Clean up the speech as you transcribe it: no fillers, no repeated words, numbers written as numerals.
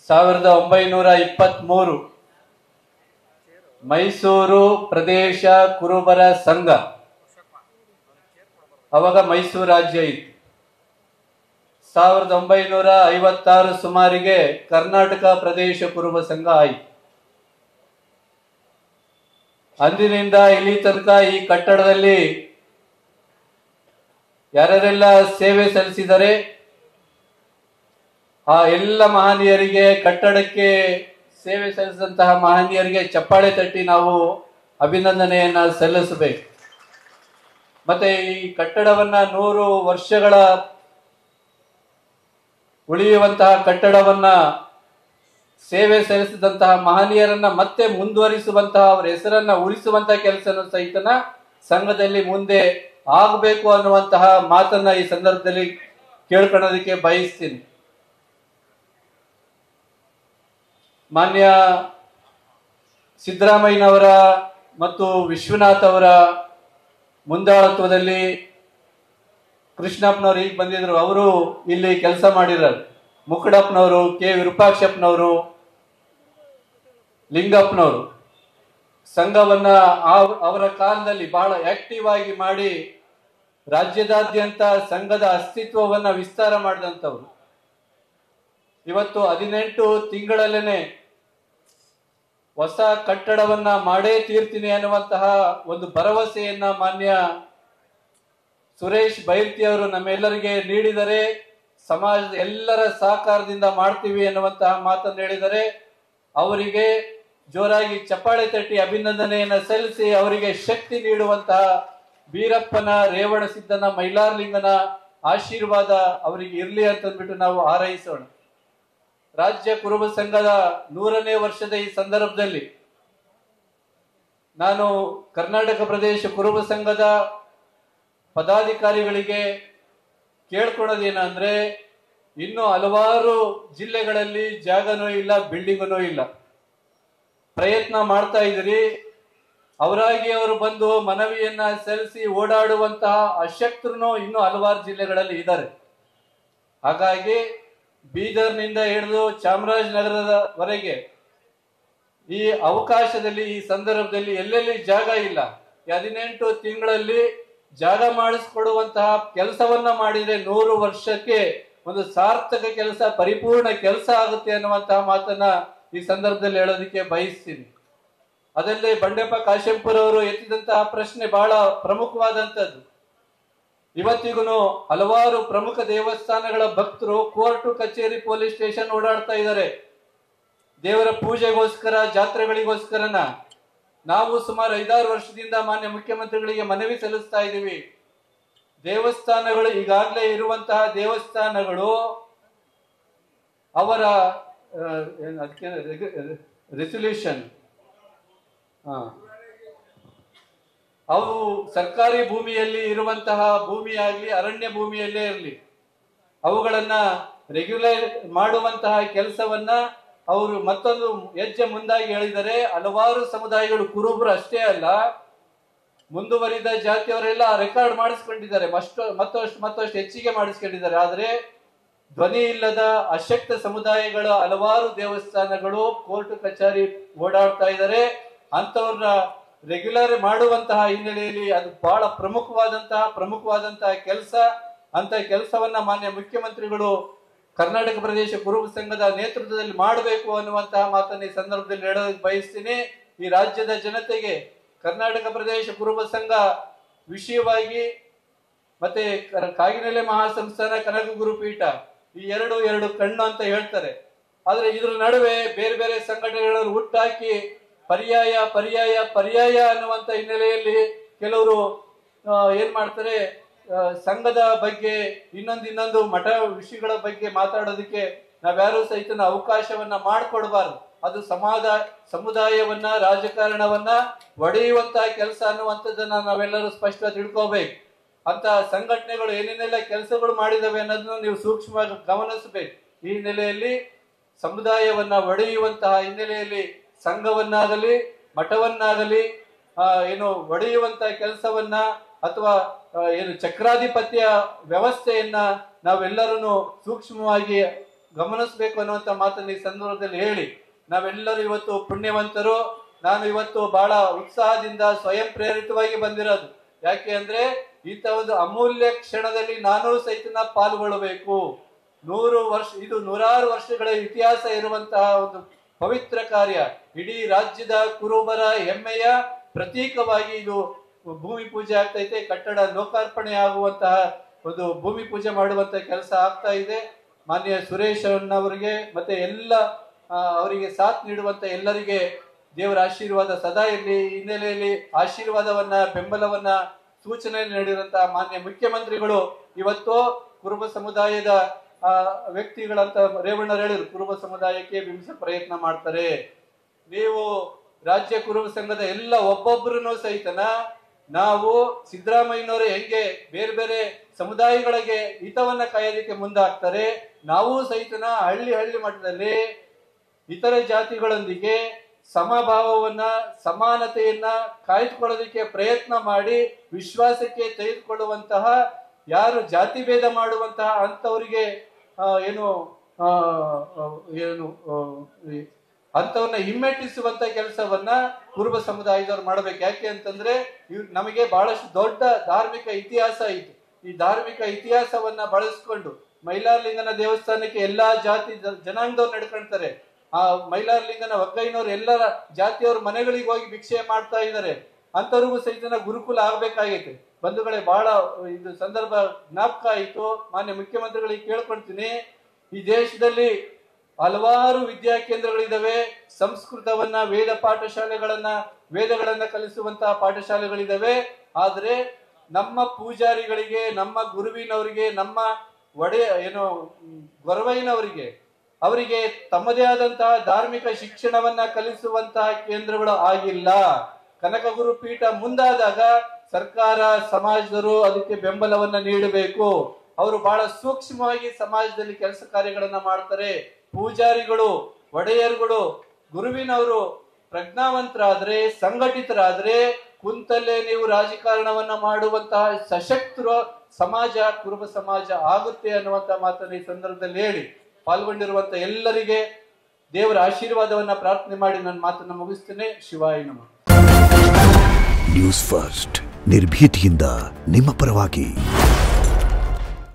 1923 ಮೈಸೂರು ಪ್ರದೇಶ ಕುರುಬರ ಸಂಘ, ಅವಾಗ ಮೈಸೂರು ರಾಜ್ಯ ಇತ್ತು. 1956 ಸುಮಾರಿಗೆ ಕರ್ನಾಟಕ ಪ್ರದೇಶ ಕುರುಬ ಸಂಘ ಆಯಿತು. ಅಂದಿನಿಂದ ಇಲ್ಲಿ ತನಕ ಈ ಕಟ್ಟಡದಲ್ಲಿ ಯಾರೆಲ್ಲ ಸೇವೆ ಸಲ್ಲಿಸಿದರೆ ಆ ಎಲ್ಲ ಮಹನೀಯರಿಗೆ, ಕಟ್ಟಡಕ್ಕೆ ಸೇವೆ ಸಲ್ಲಿಸಿದಂತಹ ಮಹನೀಯರಿಗೆ ಚಪ್ಪಾಳೆ ತಟ್ಟಿ ನಾವು ಅಭಿನಂದನೆಯನ್ನ ಸಲ್ಲಿಸಬೇಕು. ಮತ್ತೆ ಈ ಕಟ್ಟಡವನ್ನ 100 ವರ್ಷಗಳ ಉಳಿಯುವಂತಹ ಕಟ್ಟಡವನ್ನ ಸೇವೆ ಸಲ್ಲಿಸಿದಂತಹ ಮಹನೀಯರನ್ನ ಮತ್ತೆ ಮುಂದುವರಿಸುವಂತಹ ಅವರ ಹೆಸರನ್ನ ಉಳಿಸುವಂತಹ ಕೆಲಸನ ಸಹಿತನ ಸಂಘದಲ್ಲಿ ಮುಂದೆ ಆಗಬೇಕು ಅನ್ನುವಂತಹ ಮಾತನ್ನ ಈ ಸಂದರ್ಭದಲ್ಲಿ ಕೇಳ್ಕೊಳ್ಳೋದಕ್ಕೆ ಬಯಸ್ತೀನಿ. ಮಾನ್ಯ ಸಿದ್ದರಾಮಯ್ಯನವರ ಮತ್ತು ವಿಶ್ವನಾಥ್ ಅವರ ಮುಂದಾಳತ್ವದಲ್ಲಿ ಕೃಷ್ಣಪ್ಪನವರು ಈಗ ಬಂದಿದ್ರು, ಅವರು ಇಲ್ಲಿ ಕೆಲಸ ಮಾಡಿರೋರು. ಮುಕ್ಕಡಪ್ಪನವರು, ಕೆ ವಿರೂಪಾಕ್ಷಪ್ಪನವರು, ಲಿಂಗಪ್ಪನವರು ಸಂಘವನ್ನ ಅವರ ಕಾಲದಲ್ಲಿ ಬಹಳ ಆಕ್ಟಿವ್ ಆಗಿ ಮಾಡಿ ರಾಜ್ಯದಾದ್ಯಂತ ಸಂಘದ ಅಸ್ತಿತ್ವವನ್ನ ವಿಸ್ತಾರ ಮಾಡಿದಂಥವ್ರು. ಇವತ್ತು 18 ತಿಂಗಳಲ್ಲೇನೆ ಹೊಸ ಕಟ್ಟಡವನ್ನ ಮಾಡೇ ತೀರ್ತೀನಿ ಅನ್ನುವಂತಹ ಒಂದು ಭರವಸೆಯನ್ನ ಮಾನ್ಯ ಸುರೇಶ್ ಬೈರ್ತಿ ಅವರು ನಮ್ಮೆಲ್ಲರಿಗೆ ನೀಡಿದರೆ, ಸಮಾಜದ ಎಲ್ಲರ ಸಹಕಾರದಿಂದ ಮಾಡ್ತೀವಿ ಅನ್ನುವಂತಹ ಮಾತನ್ನು ಹೇಳಿದರೆ, ಅವರಿಗೆ ಜೋರಾಗಿ ಚಪ್ಪಾಳೆ ತಟ್ಟಿ ಅಭಿನಂದನೆಯನ್ನ ಸಲ್ಲಿಸಿ ಅವರಿಗೆ ಶಕ್ತಿ ನೀಡುವಂತಹ ಬೀರಪ್ಪನ, ರೇವಣಸಿದ್ದನ, ಮೈಲಾರಲಿಂಗನ ಆಶೀರ್ವಾದ ಅವರಿಗೆ ಇರಲಿ ಅಂತಂದ್ಬಿಟ್ಟು ನಾವು ಹಾರೈಸೋಣ. ರಾಜ್ಯ ಕುರುಬ ಸಂಘದ 100ನೇ ವರ್ಷದ ಈ ಸಂದರ್ಭದಲ್ಲಿ ನಾನು ಕರ್ನಾಟಕ ಪ್ರದೇಶ ಕುರುಬ ಸಂಘದ ಪದಾಧಿಕಾರಿಗಳಿಗೆ ಕೇಳ್ಕೊಳ್ಳೋದೇನಂದ್ರೆ, ಇನ್ನು ಹಲವಾರು ಜಿಲ್ಲೆಗಳಲ್ಲಿ ಜಾಗನೂ ಇಲ್ಲ, ಬಿಲ್ಡಿಂಗನೂ ಇಲ್ಲ. ಪ್ರಯತ್ನ ಮಾಡ್ತಾ ಇದ್ದೀರಿ. ಅವರಾಗಿ ಅವರು ಬಂದು ಮನವಿಯನ್ನ ಸಲ್ಲಿಸಿ ಓಡಾಡುವಂತಹ ಅಶಕ್ತರು ಇನ್ನೂ ಹಲವಾರು ಜಿಲ್ಲೆಗಳಲ್ಲಿ ಇದ್ದಾರೆ. ಹಾಗಾಗಿ ಬೀದರ್ನಿಂದ ಹಿಡಿದು ಚಾಮರಾಜನಗರದವರೆಗೆ ಈ ಅವಕಾಶದಲ್ಲಿ, ಈ ಸಂದರ್ಭದಲ್ಲಿ ಎಲ್ಲೆಲ್ಲಿ ಜಾಗ ಇಲ್ಲ, 18 ತಿಂಗಳಲ್ಲಿ ಜಾಗ ಮಾಡಿಸ್ಕೊಡುವಂತಹ ಕೆಲಸವನ್ನ ಮಾಡಿದ್ರೆ 100 ವರ್ಷಕ್ಕೆ ಒಂದು ಸಾರ್ಥಕ ಕೆಲಸ, ಪರಿಪೂರ್ಣ ಕೆಲಸ ಆಗುತ್ತೆ ಅನ್ನುವಂತಹ ಮಾತನ್ನ ಈ ಸಂದರ್ಭದಲ್ಲಿ ಹೇಳೋದಕ್ಕೆ ಬಯಸ್ತೀನಿ. ಅದಲ್ಲದೆ ಬಂಡೆಪ್ಪ ಕಾಶೆಂಪುರ ಅವರು ಎತ್ತಿದಂತಹ ಪ್ರಶ್ನೆ ಬಹಳ ಪ್ರಮುಖವಾದಂಥದ್ದು. ಇವತ್ತಿಗೂ ಹಲವಾರು ಪ್ರಮುಖ ದೇವಸ್ಥಾನಗಳ ಭಕ್ತರು ಕೋರ್ಟು, ಕಚೇರಿ, ಪೊಲೀಸ್ ಸ್ಟೇಷನ್ ಓಡಾಡ್ತಾ ಇದ್ದಾರೆ ದೇವರ ಪೂಜೆಗೋಸ್ಕರ, ಜಾತ್ರೆಗಳಿಗೋಸ್ಕರನ. ನಾವು ಸುಮಾರು 5-6 ವರ್ಷದಿಂದ ಮಾನ್ಯ ಮುಖ್ಯಮಂತ್ರಿಗಳಿಗೆ ಮನವಿ ಸಲ್ಲಿಸ್ತಾ ಇದ್ದೀವಿ. ದೇವಸ್ಥಾನಗಳು, ಈಗಾಗಲೇ ಇರುವಂತಹ ದೇವಸ್ಥಾನಗಳು ಅವರ ರೆಸಲ್ಯೂಷನ್ ಅವು ಸರ್ಕಾರಿ ಭೂಮಿಯಲ್ಲಿ ಇರುವಂತಹ ಭೂಮಿಯಾಗ್ಲಿ, ಅರಣ್ಯ ಭೂಮಿಯಲ್ಲೇ ಇರಲಿ, ಅವುಗಳನ್ನ ರೆಗ್ಯುಲರ್ ಮಾಡುವಂತಹ ಕೆಲಸವನ್ನ ಅವರು ಮತ್ತೊಂದು ಹೆಜ್ಜೆ ಮುಂದಾಗಿ ಹೇಳಿದರೆ, ಹಲವಾರು ಸಮುದಾಯಗಳು, ಕುರುಬರು ಅಷ್ಟೇ ಅಲ್ಲ, ಮುಂದುವರಿದ ಜಾತಿಯವರೆಲ್ಲ ರೆಕಾರ್ಡ್ ಮಾಡಿಸ್ಕೊಂಡಿದ್ದಾರೆ, ಮತ್ತಷ್ಟು ಹೆಚ್ಚಿಗೆ ಮಾಡಿಸ್ಕೊಂಡಿದ್ದಾರೆ. ಆದ್ರೆ ಧ್ವನಿ ಇಲ್ಲದ ಅಶಕ್ತ ಸಮುದಾಯಗಳ ಹಲವಾರು ದೇವಸ್ಥಾನಗಳು ಕೋರ್ಟ್ ಕಚೇರಿ ಓಡಾಡ್ತಾ ಇದ್ದಾರೆ. ಅಂತವ್ರನ್ನ ರೆಗ್ಯುಲರ್ ಮಾಡುವಂತಹ ಹಿನ್ನೆಲೆಯಲ್ಲಿ ಅದು ಬಹಳ ಪ್ರಮುಖವಾದಂತಹ ಕೆಲಸ. ಅಂತ ಕೆಲಸವನ್ನ ಮಾನ್ಯ ಮುಖ್ಯಮಂತ್ರಿಗಳು ಕರ್ನಾಟಕ ಪ್ರದೇಶ ಕುರುಬ ಸಂಘದ ನೇತೃತ್ವದಲ್ಲಿ ಮಾಡಬೇಕು ಅನ್ನುವಂತಹ ಮಾತನ್ನು ಈ ಸಂದರ್ಭದಲ್ಲಿ ಹೇಳೋದಕ್ಕೆ ಬಯಸ್ತೀನಿ. ಈ ರಾಜ್ಯದ ಜನತೆಗೆ ಕರ್ನಾಟಕ ಪ್ರದೇಶ ಕುರುಬ ಸಂಘ ವಿಷಯವಾಗಿ ಮತ್ತೆ ಕಾಗಿನೆಲೆ ಮಹಾಸಂಸ್ಥಾನ, ಕನಕ ಗುರುಪೀಠ, ಈ ಎರಡು ಕಣ್ಣು ಅಂತ ಹೇಳ್ತಾರೆ. ಆದ್ರೆ ಇದ್ರ ನಡುವೆ ಬೇರೆ ಬೇರೆ ಸಂಘಟನೆಗಳನ್ನು ಹುಟ್ಟಾಕಿ ಪರ್ಯಾಯ ಅನ್ನುವಂತ ಹಿನ್ನೆಲೆಯಲ್ಲಿ ಕೆಲವರು ಏನ್ ಮಾಡ್ತಾರೆ, ಸಂಘದ ಬಗ್ಗೆ ಇನ್ನೊಂದು ಮಠ ವಿಷಯಗಳ ಬಗ್ಗೆ ಮಾತಾಡೋದಕ್ಕೆ ನಾವ್ಯಾರು ಸಹಿತ ಅವಕಾಶವನ್ನ ಮಾಡಿಕೊಡ್ಬಾರ್ದು. ಅದು ಸಮುದಾಯವನ್ನ, ರಾಜಕಾರಣವನ್ನ ಒಡೆಯುವಂತಹ ಕೆಲಸ ಅನ್ನುವಂಥದ್ದನ್ನ ನಾವೆಲ್ಲರೂ ಸ್ಪಷ್ಟವಾಗಿ ತಿಳ್ಕೋಬೇಕು. ಅಂತ ಸಂಘಟನೆಗಳು ಏನೇನೆಲ್ಲ ಕೆಲಸಗಳು ಮಾಡಿದವೆ ಅನ್ನೋದನ್ನು ನೀವು ಸೂಕ್ಷ್ಮವಾಗಿ ಗಮನಿಸಬೇಕು. ಈ ಹಿನ್ನೆಲೆಯಲ್ಲಿ ಸಮುದಾಯವನ್ನ ಒಡೆಯುವಂತಹ ಹಿನ್ನೆಲೆಯಲ್ಲಿ ಸಂಘವನ್ನಾಗಲಿ ಮಠವನ್ನಾಗಲಿ ಒಡೆಯುವಂತಹ ಕೆಲಸವನ್ನ ಅಥವಾ ಚಕ್ರಾಧಿಪತ್ಯ ವ್ಯವಸ್ಥೆಯನ್ನ ನಾವೆಲ್ಲರೂ ಸೂಕ್ಷ್ಮವಾಗಿ ಗಮನಿಸಬೇಕು ಅನ್ನುವಂಥ ಮಾತನ್ನು ಈ ಸಂದರ್ಭದಲ್ಲಿ ಹೇಳಿ, ನಾವೆಲ್ಲರೂ ಇವತ್ತು ಪುಣ್ಯವಂತರು. ನಾನು ಇವತ್ತು ಬಹಳ ಉತ್ಸಾಹದಿಂದ ಸ್ವಯಂ ಪ್ರೇರಿತವಾಗಿ ಬಂದಿರೋದು. ಯಾಕೆ ಅಂದ್ರೆ ಇಂಥ ಒಂದು ಅಮೂಲ್ಯ ಕ್ಷಣದಲ್ಲಿ ನಾನು ಸಹಿತ ಪಾಲ್ಗೊಳ್ಳಬೇಕು. 100 ವರ್ಷ, ಇದು 100 ವರ್ಷಗಳ ಇತಿಹಾಸ ಇರುವಂತಹ ಒಂದು ಪವಿತ್ರ ಕಾರ್ಯ. ಇಡೀ ರಾಜ್ಯದ ಕುರುಬರ ಹೆಮ್ಮೆಯ ಪ್ರತೀಕವಾಗಿ ಇದು ಭೂಮಿ ಪೂಜೆ ಆಗ್ತೈತೆ. ಕಟ್ಟಡ ಲೋಕಾರ್ಪಣೆ ಆಗುವಂತಹ ಒಂದು ಭೂಮಿ ಪೂಜೆ ಮಾಡುವಂತಹ ಕೆಲಸ ಆಗ್ತಾ ಇದೆ. ಮಾನ್ಯ ಸುರೇಶ್ ಅವರಿಗೆ ಮತ್ತೆ ಎಲ್ಲ ಅವರಿಗೆ ಸಾಥ್ ನೀಡುವಂತ ಎಲ್ಲರಿಗೆ ದೇವರ ಆಶೀರ್ವಾದ ಸದಾ ಇರಲಿ. ಹಿನ್ನೆಲೆಯಲ್ಲಿ ಆಶೀರ್ವಾದವನ್ನ, ಬೆಂಬಲವನ್ನ, ಸೂಚನೆ ನೀಡಿರುವಂತಹ ಮಾನ್ಯ ಮುಖ್ಯಮಂತ್ರಿಗಳು ಇವತ್ತು ಕುರುಬ ಸಮುದಾಯದ ವ್ಯಕ್ತಿಗಳಂತ ರೇವಣ್ಣರು ಹೇಳಿದ್ರು, ಕುರುಬ ಸಮುದಾಯಕ್ಕೆ ಬಿಂಬಿಸ ಪ್ರಯತ್ನ ಮಾಡ್ತಾರೆ. ನೀವು ರಾಜ್ಯ ಕುರುಬ ಸಂಘದ ಎಲ್ಲ ಒಬ್ಬೊಬ್ಬರನ್ನು ಸಹಿತನ ನಾವು ಸಿದ್ದರಾಮಯ್ಯನವರು ಹೆಂಗೆ ಬೇರೆ ಬೇರೆ ಸಮುದಾಯಗಳಿಗೆ ಹಿತವನ್ನ ಕಾಯೋದಕ್ಕೆ ಮುಂದಾಗ್ತಾರೆ, ನಾವು ಸಹಿತನ ಹಳ್ಳಿ ಹಳ್ಳಿ ಮಟ್ಟದಲ್ಲಿ ಇತರೆ ಜಾತಿಗಳೊಂದಿಗೆ ಸಮಭಾವವನ್ನ, ಸಮಾನತೆಯನ್ನ ಕಾಯ್ದುಕೊಳ್ಳೋದಕ್ಕೆ ಪ್ರಯತ್ನ ಮಾಡಿ ವಿಶ್ವಾಸಕ್ಕೆ ತೆಗೆದುಕೊಳ್ಳುವಂತಹ, ಯಾರು ಜಾತಿ ಭೇದ ಮಾಡುವಂತಹ ಅಂತವರಿಗೆ ಅಂತವನ್ನ ಹಿಮ್ಮೆಟ್ಟಿಸುವಂತ ಕೆಲಸವನ್ನ ಕುರುಬ ಸಮುದಾಯದವ್ರು ಮಾಡಬೇಕು. ಯಾಕೆ ಅಂತಂದ್ರೆ ನಮಗೆ ಬಹಳಷ್ಟು ದೊಡ್ಡ ಧಾರ್ಮಿಕ ಇತಿಹಾಸ ಇತ್ತು. ಈ ಧಾರ್ಮಿಕ ಇತಿಹಾಸವನ್ನ ಬಳಸ್ಕೊಂಡು ಮೈಲಾರಲಿಂಗನ ದೇವಸ್ಥಾನಕ್ಕೆ ಎಲ್ಲಾ ಜಾತಿ ಜನಾಂಗದವ್ರು ನಡ್ಕೊಳ್ತಾರೆ. ಆ ಮೈಲಾರಲಿಂಗನ ಒಗ್ಗೈನವ್ರು ಎಲ್ಲರ ಜಾತಿಯವ್ರ ಮನೆಗಳಿಗೆ ಹೋಗಿ ಭಿಕ್ಷೆ ಮಾಡ್ತಾ ಇದ್ದಾರೆ. ಅಂತವ್ರಿಗೂ ಸಹಿತ ಗುರುಕುಲ ಆಗ್ಬೇಕಾಗೈತೆ. ಬಂಧುಗಳೇ, ಬಹಳ ಇದು ಸಂದರ್ಭ ಜ್ಞಾಪಕ ಆಯಿತು. ಮಾನ್ಯ ಮುಖ್ಯಮಂತ್ರಿಗಳಿಗೆ ಕೇಳ್ಕೊಳ್ತೀನಿ, ಈ ದೇಶದಲ್ಲಿ ಹಲವಾರು ವಿದ್ಯಾ ಕೇಂದ್ರಗಳಿದಾವೆ. ಸಂಸ್ಕೃತವನ್ನ, ವೇದ ಪಾಠಶಾಲೆಗಳನ್ನ, ವೇದಗಳನ್ನ ಕಲಿಸುವಂತಹ ಪಾಠಶಾಲೆಗಳಿದಾವೆ. ಆದ್ರೆ ನಮ್ಮ ಪೂಜಾರಿಗಳಿಗೆ, ನಮ್ಮ ಗುರುವಿನವರಿಗೆ, ನಮ್ಮ ಗೊರವೈನವರಿಗೆ ಅವರಿಗೆ ತಮ್ಮದೇ ಆದಂತಹ ಧಾರ್ಮಿಕ ಶಿಕ್ಷಣವನ್ನ ಕಲಿಸುವಂತಹ ಕೇಂದ್ರಗಳು ಆಗಿಲ್ಲ. ಕನಕಗುರು ಪೀಠ ಮುಂದಾದಾಗ ಸರ್ಕಾರ, ಸಮಾಜದವರು ಅದಕ್ಕೆ ಬೆಂಬಲವನ್ನ ನೀಡಬೇಕು. ಅವರು ಬಹಳ ಸೂಕ್ಷ್ಮವಾಗಿ ಸಮಾಜದಲ್ಲಿ ಕೆಲಸ ಕಾರ್ಯಗಳನ್ನ ಮಾಡ್ತಾರೆ. ಪೂಜಾರಿಗಳು, ಒಡೆಯರುಗಳು, ಗುರುವಿನವರು ಪ್ರಜ್ಞಾವಂತರಾದ್ರೆ, ಸಂಘಟಿತರಾದ್ರೆ ಕುಂತಲ್ಲೇ ನೀವು ರಾಜಕಾರಣವನ್ನ ಮಾಡುವಂತಹ ಸಶಕ್ತ ಸಮಾಜ ಕುರುಬ ಸಮಾಜ ಆಗುತ್ತೆ ಅನ್ನುವಂತ ಮಾತನ್ನು ಈ ಸಂದರ್ಭದಲ್ಲಿ ಹೇಳಿ, ಪಾಲ್ಗೊಂಡಿರುವಂತ ಎಲ್ಲರಿಗೆ ದೇವರ ಆಶೀರ್ವಾದವನ್ನ ಪ್ರಾರ್ಥನೆ ಮಾಡಿ ನನ್ನ ಮಾತನ್ನು ಮುಗಿಸ್ತೇನೆ. ಶಿವಾಯ ನಮಃ. ನ್ಯೂಸ್ ಫಸ್ಟ್, ನಿರ್ಭೀತಿಯಿಂದ ನಿಮ್ಮ ಪರವಾಗಿ.